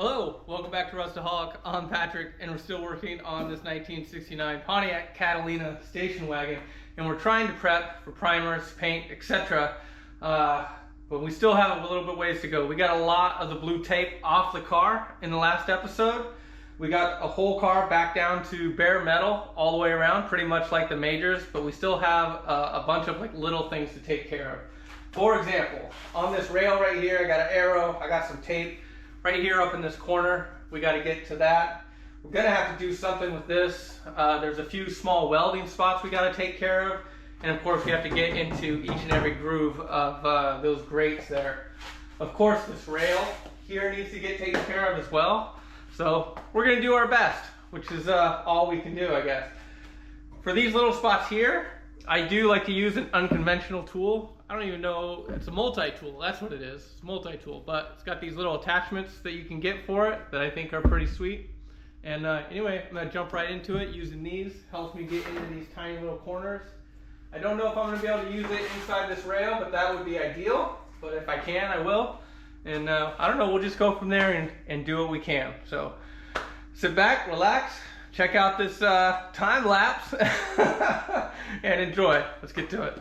Hello, welcome back to Rustaholic. I'm Patrick, and we're still working on this 1969 Pontiac Catalina station wagon, and we're trying to prep for primers, paint, etc. But we still have a little bit ways to go. We got a lot of the blue tape off the car in the last episode. We got a whole car back down to bare metal all the way around, pretty much like the majors, but we still have a bunch of like little things to take care of. For example, on this rail right here, I got an arrow, I got some tape. Right here up in this corner, we got to get to that. We're gonna have to do something with this. There's a few small welding spots we got to take care of. And of course, we have to get into each and every groove of those grates there. Of course, this rail here needs to get taken care of as well. So we're gonna do our best, which is all we can do, I guess. For these little spots here, I do like to use an unconventional tool. I don't even know, it's a multi-tool, that's what it is. It's a multi-tool, but it's got these little attachments that you can get for it that I think are pretty sweet. And anyway, I'm gonna jump right into it using these. Helps me get into these tiny little corners. I don't know if I'm gonna be able to use it inside this rail, but that would be ideal. But if I can, I will. And I don't know, we'll just go from there and do what we can. So sit back, relax, check out this time lapse and enjoy. Let's get to it.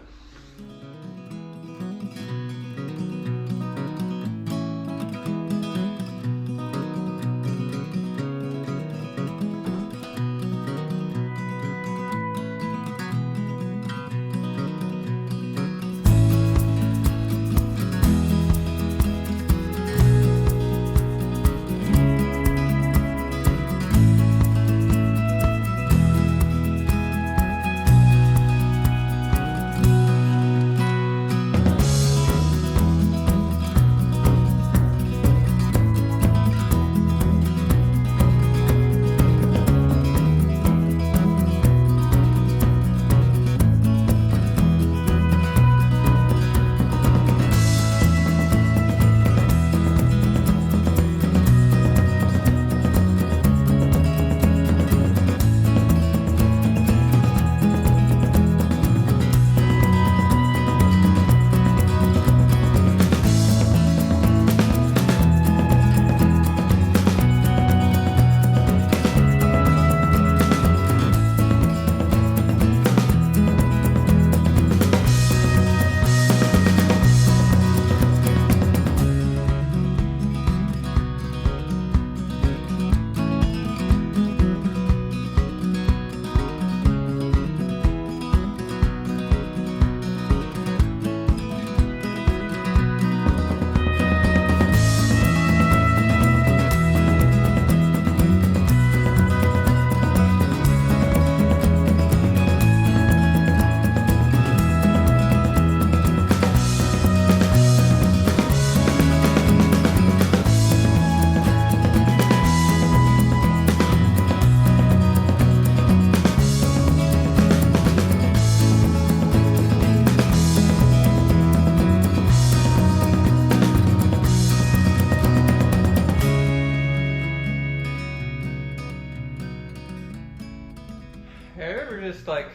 Have you ever just like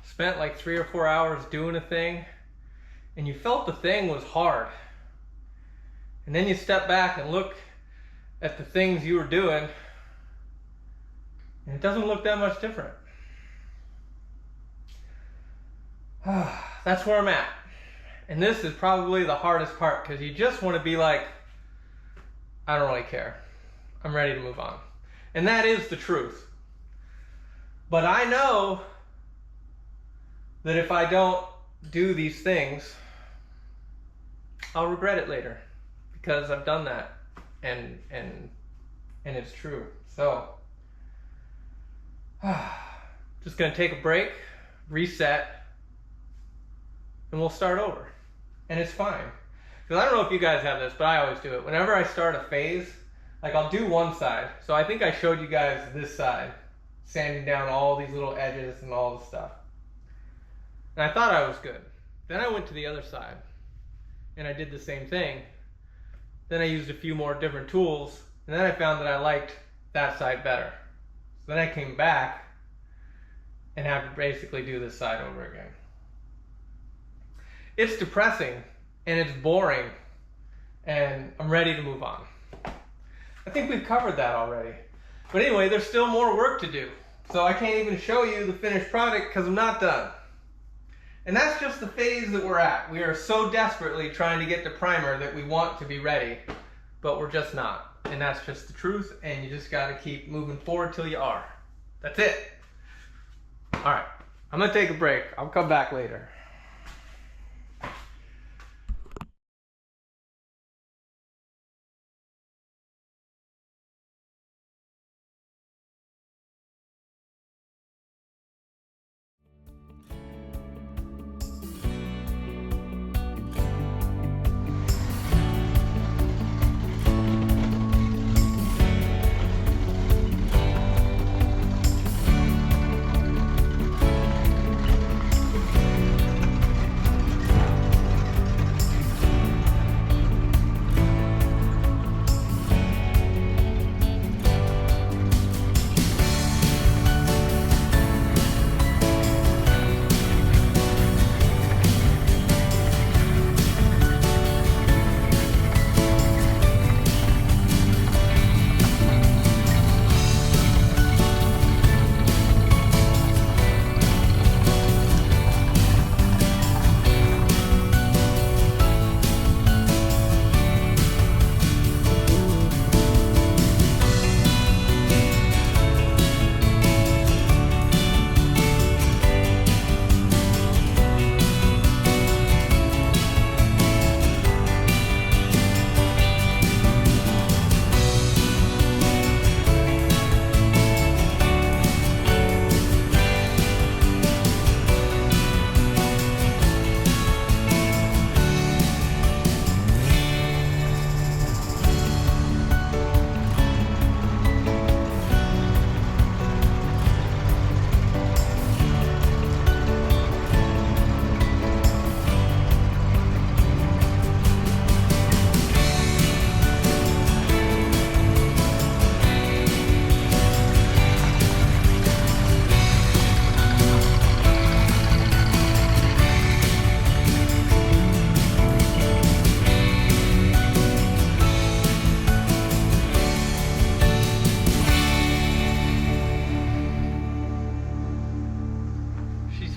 spent like 3 or 4 hours doing a thing and you felt the thing was hard, and then you step back and look at the things you were doing and it doesn't look that much different? That's where I'm at. And this is probably the hardest part, because you just want to be like, I don't really care. I'm ready to move on. And that is the truth. But I know that if I don't do these things, I'll regret it later, because I've done that, and it's true. So just gonna take a break, reset, and we'll start over. And it's fine. Because I don't know if you guys have this, but I always do it. Whenever I start a phase, like I'll do one side. So I think I showed you guys this side, sanding down all these little edges and all the stuff. And I thought I was good. Then I went to the other side and I did the same thing. Then I used a few more different tools, and then I found that I liked that side better. So then I came back and have to basically do this side over again. It's depressing and it's boring, and I'm ready to move on. I think we've covered that already. But anyway, there's still more work to do. So I can't even show you the finished product because I'm not done. And that's just the phase that we're at. We are so desperately trying to get the primer that we want to be ready, but we're just not. And that's just the truth, and you just gotta keep moving forward till you are. That's it. All right, I'm gonna take a break. I'll come back later.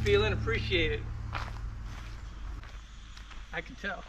Feeling appreciated. I can tell.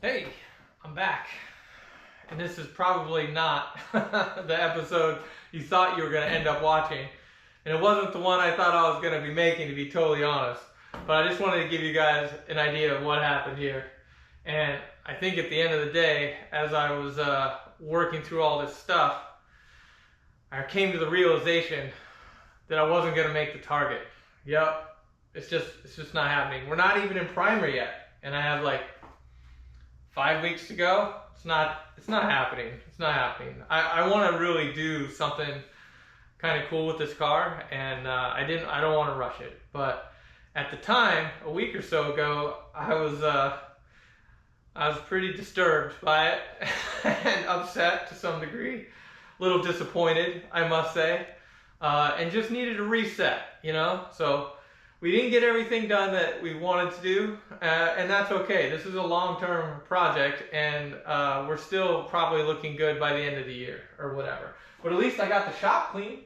Hey, I'm back. And this is probably not the episode you thought you were going to end up watching. And it wasn't the one I thought I was going to be making, to be totally honest. But I just wanted to give you guys an idea of what happened here. And I think at the end of the day, as I was working through all this stuff, I came to the realization that I wasn't going to make the target. Yep, it's just not happening. We're not even in primer yet. And I have like 5 weeks to go. It's not happening. It's not happening. I want to really do something kind of cool with this car, and I don't want to rush it. But at the time, a week or so ago, I was pretty disturbed by it and upset to some degree, a little disappointed, I must say, and just needed a reset, you know. So we didn't get everything done that we wanted to do, and that's okay. This is a long-term project, and we're still probably looking good by the end of the year or whatever. But at least I got the shop clean,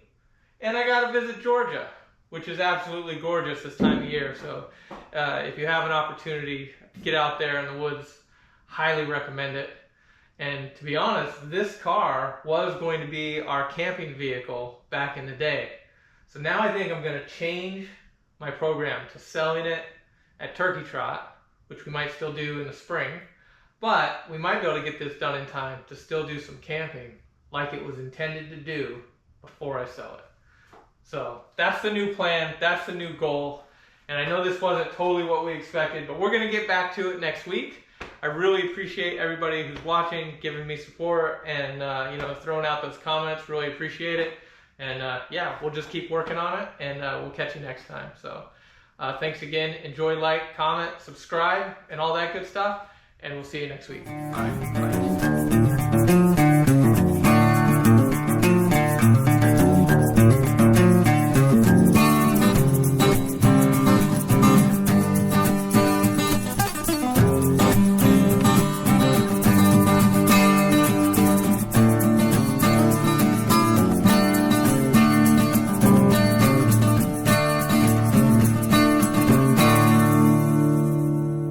and I got to visit Georgia, which is absolutely gorgeous this time of year. So if you have an opportunity, get out there in the woods highly recommend it. And to be honest, this car was going to be our camping vehicle back in the day. So now I think I'm going to change my program to selling it at Turkey Trot, which we might still do in the spring, but we might be able to get this done in time to still do some camping like it was intended to do before I sell it. So that's the new plan, that's the new goal, and I know this wasn't totally what we expected, but we're going to get back to it next week. I really appreciate everybody who's watching, giving me support, and you know, throwing out those comments. Really appreciate it. And yeah, we'll just keep working on it, and we'll catch you next time. So thanks again. Enjoy, like, comment, subscribe, and all that good stuff. And we'll see you next week. All right, bye.